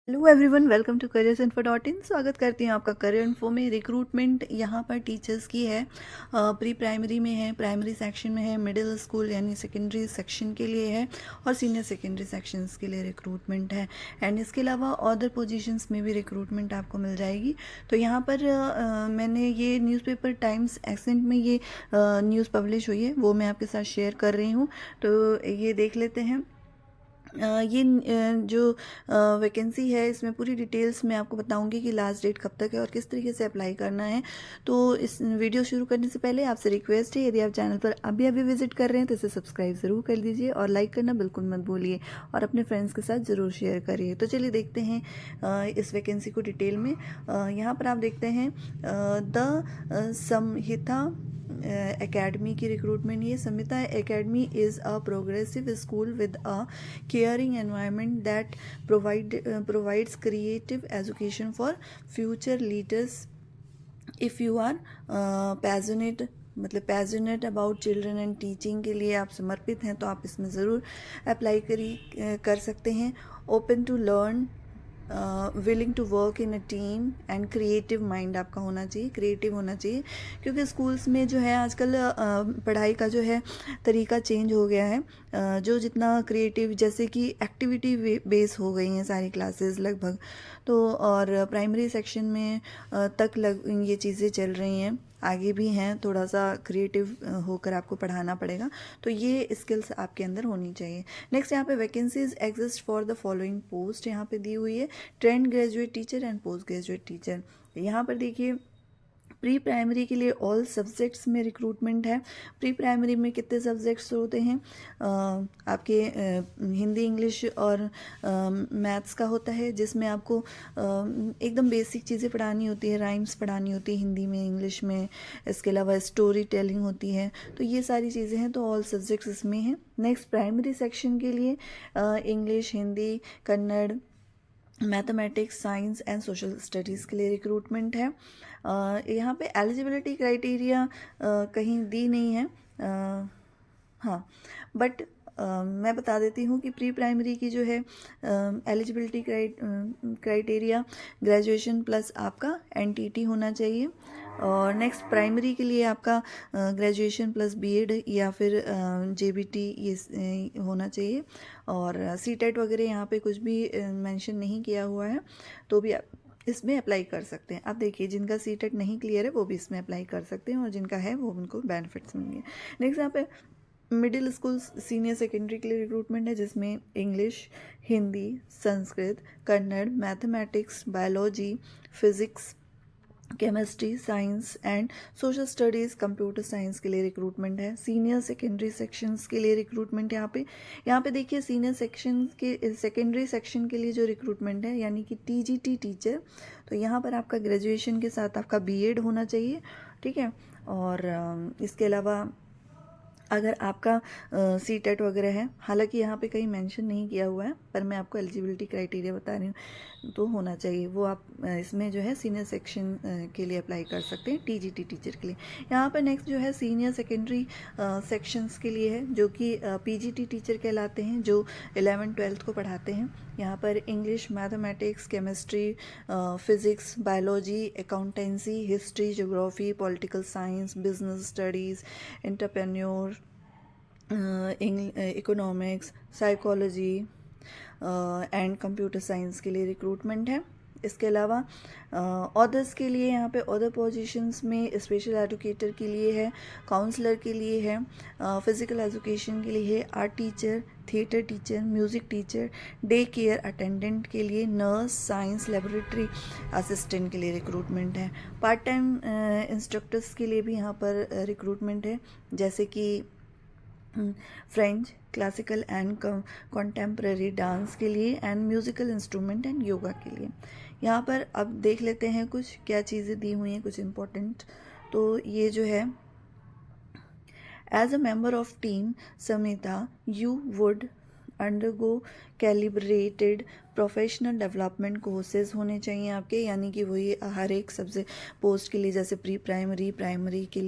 Hello everyone, welcome to careers info dot in. स्वागत करती हूँ आपका करियर इन्फो में। रिक्रूटमेंट यहाँ पर टीचर्स की है, प्री प्राइमरी में है, प्राइमरी सेक्शन में है, मिडिल स्कूल यानी सेकेंडरी सेक्शन के लिए है और सीनियर सेकेंडरी सेक्शंस के लिए रिक्रूटमेंट है। एंड इसके अलावा अदर पोजीशंस में भी रिक्रूटमेंट आपको मिल जाएगी। तो यहाँ पर मैंने ये न्यूज़पेपर टाइम्स एक्सेंट में ये न्यूज़ पब्लिश हुई है, वो मैं आपके साथ शेयर कर रही हूँ। तो ये देख लेते हैं। ये जो वैकेंसी है, इसमें पूरी डिटेल्स मैं आपको बताऊंगी कि लास्ट डेट कब तक है और किस तरीके से अप्लाई करना है। तो इस वीडियो शुरू करने से पहले आपसे रिक्वेस्ट है, यदि आप चैनल पर अभी अभी विजिट कर रहे हैं तो इसे सब्सक्राइब ज़रूर कर दीजिए और लाइक करना बिल्कुल मत भूलिए और अपने फ्रेंड्स के साथ ज़रूर शेयर करिए। तो चलिए देखते हैं इस वैकेंसी को डिटेल में। यहाँ पर आप देखते हैं द संहिता एकेडमी की रिक्रूटमेंट। ये Samhita academy is a progressive school with a caring environment that provides creative education for future leaders. If you are passionate about children and teaching के लिए आप समर्पित हैं तो आप इसमें ज़रूर अप्लाई कर सकते हैं। Open to learn, willing to work in a team and creative mind आपका होना चाहिए, क्रिएटिव होना चाहिए। क्योंकि स्कूल्स में जो है आजकल पढ़ाई का जो है तरीका चेंज हो गया है। जो जितना क्रिएटिव, जैसे कि एक्टिविटी बेस हो गई हैं सारी क्लासेस लगभग। तो और प्राइमरी सेक्शन में ये चीज़ें चल रही हैं, आगे भी हैं। थोड़ा सा क्रिएटिव होकर आपको पढ़ाना पड़ेगा, तो ये स्किल्स आपके अंदर होनी चाहिए। नेक्स्ट यहाँ पे vacancies exist for the following post यहाँ पे दी हुई है। Trained graduate teacher and post graduate teacher. यहाँ पर देखिए, प्री प्राइमरी के लिए ऑल सब्जेक्ट्स में रिक्रूटमेंट है। प्री प्राइमरी में कितने सब्जेक्ट्स होते हैं? आपके हिंदी, इंग्लिश और मैथ्स का होता है, जिसमें आपको एकदम बेसिक चीज़ें पढ़ानी होती है, राइम्स पढ़ानी होती है हिंदी में, इंग्लिश में। इसके अलावा स्टोरी टेलिंग होती है। तो ये सारी चीज़ें हैं, तो ऑल सब्जेक्ट्स इसमें हैं। नेक्स्ट प्राइमरी सेक्शन के लिए English, Hindi, Kannada, mathematics, science and social studies के लिए रिक्रूटमेंट है। यहाँ पे एलिजिबिलिटी क्राइटेरिया कहीं दी नहीं है, हाँ, बट मैं बता देती हूँ कि प्री प्राइमरी की जो है एलिजिबिलिटी क्राइटेरिया ग्रेजुएशन प्लस आपका एनटीटी होना चाहिए। और नेक्स्ट प्राइमरी के लिए आपका ग्रेजुएशन प्लस बीएड या फिर जेबीटी ये होना चाहिए। और सीटेट वगैरह यहाँ पे कुछ भी मेंशन नहीं किया हुआ है, तो भी आप इसमें अप्लाई कर सकते हैं। आप देखिए, जिनका सीटेट नहीं क्लियर है वो भी इसमें अप्लाई कर सकते हैं और जिनका है वो उनको बेनिफिट्स मिलेंगे। नेक्स्ट यहाँ पे मिडिल स्कूल सीनियर सेकेंडरी के लिए रिक्रूटमेंट है, जिसमें English, Hindi, Sanskrit, Kannada, mathematics, biology, physics, chemistry, science and social studies, computer science के लिए रिक्रूटमेंट है। सीनियर सेकेंडरी सेक्शंस के लिए रिक्रूटमेंट यहाँ पे देखिए, सीनियर सेक्शन के सेकेंडरी सेक्शन के लिए जो रिक्रूटमेंट है यानी कि टीजीटी टीचर, तो यहाँ पर आपका ग्रेजुएशन के साथ आपका बीएड होना चाहिए, ठीक है। और इसके अलावा अगर आपका सीटेट वगैरह है, हालांकि यहाँ पे कहीं मेंशन नहीं किया हुआ है, पर मैं आपको एलिजिबिलिटी क्राइटेरिया बता रही हूँ, तो होना चाहिए वो। आप इसमें जो है सीनियर सेक्शन के लिए अप्लाई कर सकते हैं, टीजीटी टीचर के लिए। यहाँ पर नेक्स्ट जो है सीनियर सेकेंडरी सेक्शंस के लिए है, जो कि पीजीटी टीचर कहलाते हैं, जो 11th-12th को पढ़ाते हैं। यहाँ पर English, mathematics, chemistry, physics, biology, accountancy, history, geography, political science, business studies, entrepreneur, economics, psychology and computer science के लिए रिक्रूटमेंट है। इसके अलावा ऑदर्स के लिए यहाँ पे अदर पोजीशंस में स्पेशल एजुकेटर के लिए है, काउंसलर के लिए है, फिज़िकल एजुकेशन के लिए है, art teacher, theatre teacher, music teacher, day care attendant के लिए, नर्स, साइंस लेबोरेटरी असिस्टेंट के लिए रिक्रूटमेंट है। पार्ट टाइम इंस्ट्रक्टर्स के लिए भी यहाँ पर रिक्रूटमेंट है, जैसे कि French, classical and contemporary dance के लिए, and musical instrument and yoga के लिए। यहाँ पर अब देख लेते हैं कुछ क्या चीज़ें दी हुई हैं, कुछ इम्पोर्टेंट। तो ये जो है, as a member of team Samita, you would undergo calibrated professional development courses होने चाहिए आपके, यानी कि वही हर एक सबसे पोस्ट के लिए, जैसे प्री प्राइमरी के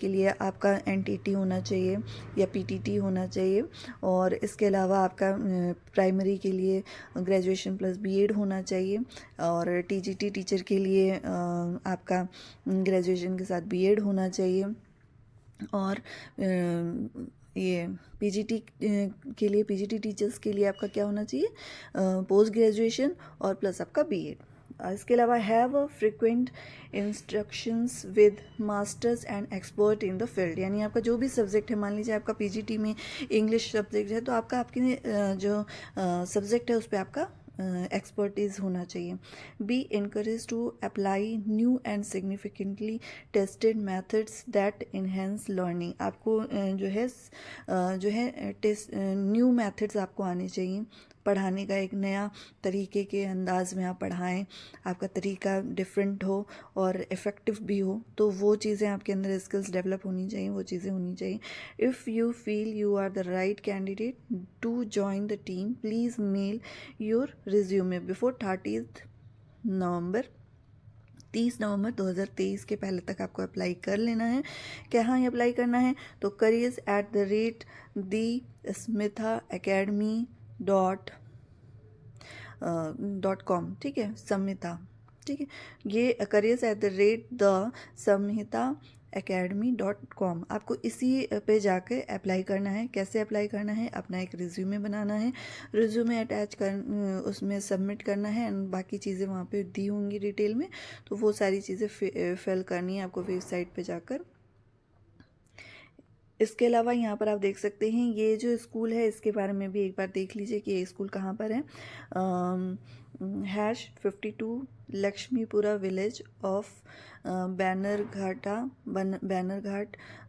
लिए आपका एनटीटी होना चाहिए या पीटीटी होना चाहिए, और इसके अलावा आपका प्राइमरी के लिए ग्रेजुएशन प्लस बीएड होना चाहिए, और टीजीटी टीचर के लिए आपका ग्रेजुएशन के साथ बीएड होना चाहिए, और ये पीजीटी के लिए, पीजीटी टीचर्स के लिए आपका क्या होना चाहिए, पोस्ट ग्रेजुएशन और प्लस आपका बीएड। इसके अलावा have a frequent instructions with masters and expert in the field, यानी आपका जो भी सब्जेक्ट है, मान लीजिए आपका पीजीटी में इंग्लिश सब्जेक्ट है, तो आपकी जो सब्जेक्ट है उस पर आपका एक्सपर्टीज होना चाहिए। Be encourage to apply new and significantly tested methods that enhance learning, आपको जो है टेस्ट न्यू मेथड्स आपको आने चाहिए, पढ़ाने का एक नया तरीके के अंदाज में आप पढ़ाएं, आपका तरीका डिफरेंट हो और इफ़ेक्टिव भी हो, तो वो चीज़ें आपके अंदर स्किल्स डेवलप होनी चाहिए, वो चीज़ें होनी चाहिए। If you feel you are the right candidate to join the team, please mail your resume before 30 November 2023 के पहले तक आपको अप्लाई कर लेना है। कहाँ अप्लाई करना है, तो careers@thesamhita.com, ठीक है, संहिता, ठीक है, ये careers@thesamhita.com, आपको इसी पे जाकर अप्लाई करना है। कैसे अप्लाई करना है, अपना एक रिज्यूमे बनाना है, रिज्यूमे अटैच कर उसमें सबमिट करना है, एंड बाकी चीज़ें वहाँ पे दी होंगी डिटेल में, तो वो सारी चीज़ें फिल करनी है आपको वेबसाइट पे जाकर। इसके अलावा यहाँ पर आप देख सकते हैं ये जो स्कूल है इसके बारे में भी एक बार देख लीजिए कि ये स्कूल कहाँ पर है। #52 Lakshmipura village of Bannerghatta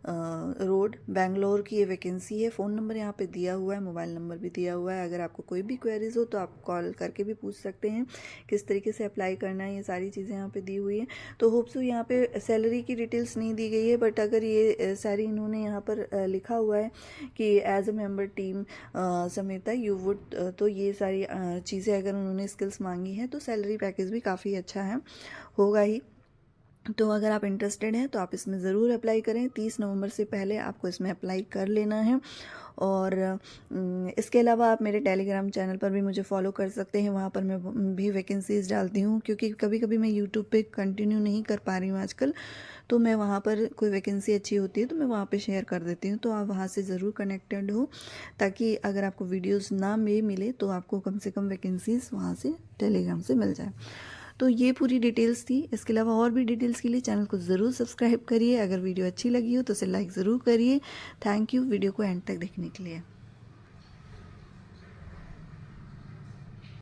road, Bangalore की ये वैकेंसी है। फ़ोन नंबर यहाँ पे दिया हुआ है, मोबाइल नंबर भी दिया हुआ है। अगर आपको कोई भी क्वेरीज हो तो आप कॉल करके भी पूछ सकते हैं किस तरीके से अप्लाई करना है, ये सारी चीज़ें यहाँ पे दी हुई हैं। तो होप सो यहाँ पे सैलरी की डिटेल्स नहीं दी गई है, बट अगर ये सारी इन्होंने यहाँ पर लिखा हुआ है कि एज अ मेंबर टीम समेता यू वुड, तो ये सारी चीज़ें अगर उन्होंने स्किल्स मांगी हैं तो सैलरी पैकेज भी काफ़ी अच्छा है, होगा ही। तो अगर आप इंटरेस्टेड हैं तो आप इसमें ज़रूर अप्लाई करें, 30 नवंबर से पहले आपको इसमें अप्लाई कर लेना है। और इसके अलावा आप मेरे टेलीग्राम चैनल पर भी मुझे फॉलो कर सकते हैं, वहाँ पर मैं भी वैकेंसीज़ डालती हूँ, क्योंकि कभी कभी मैं यूट्यूब पे कंटिन्यू नहीं कर पा रही हूँ आजकल, तो मैं वहाँ पर कोई वैकेंसी अच्छी होती है तो मैं वहाँ पे शेयर कर देती हूँ, तो आप वहाँ से ज़रूर कनेक्टेड हो, ताकि अगर आपको वीडियोज़ ना मिले तो आपको कम से कम वैकेंसीज़ वहाँ से टेलीग्राम से मिल जाए। तो ये पूरी डिटेल्स थी। इसके अलावा और भी डिटेल्स के लिए चैनल को ज़रूर सब्सक्राइब करिए। अगर वीडियो अच्छी लगी हो तो उसे लाइक ज़रूर करिए। थैंक यू वीडियो को एंड तक देखने के लिए।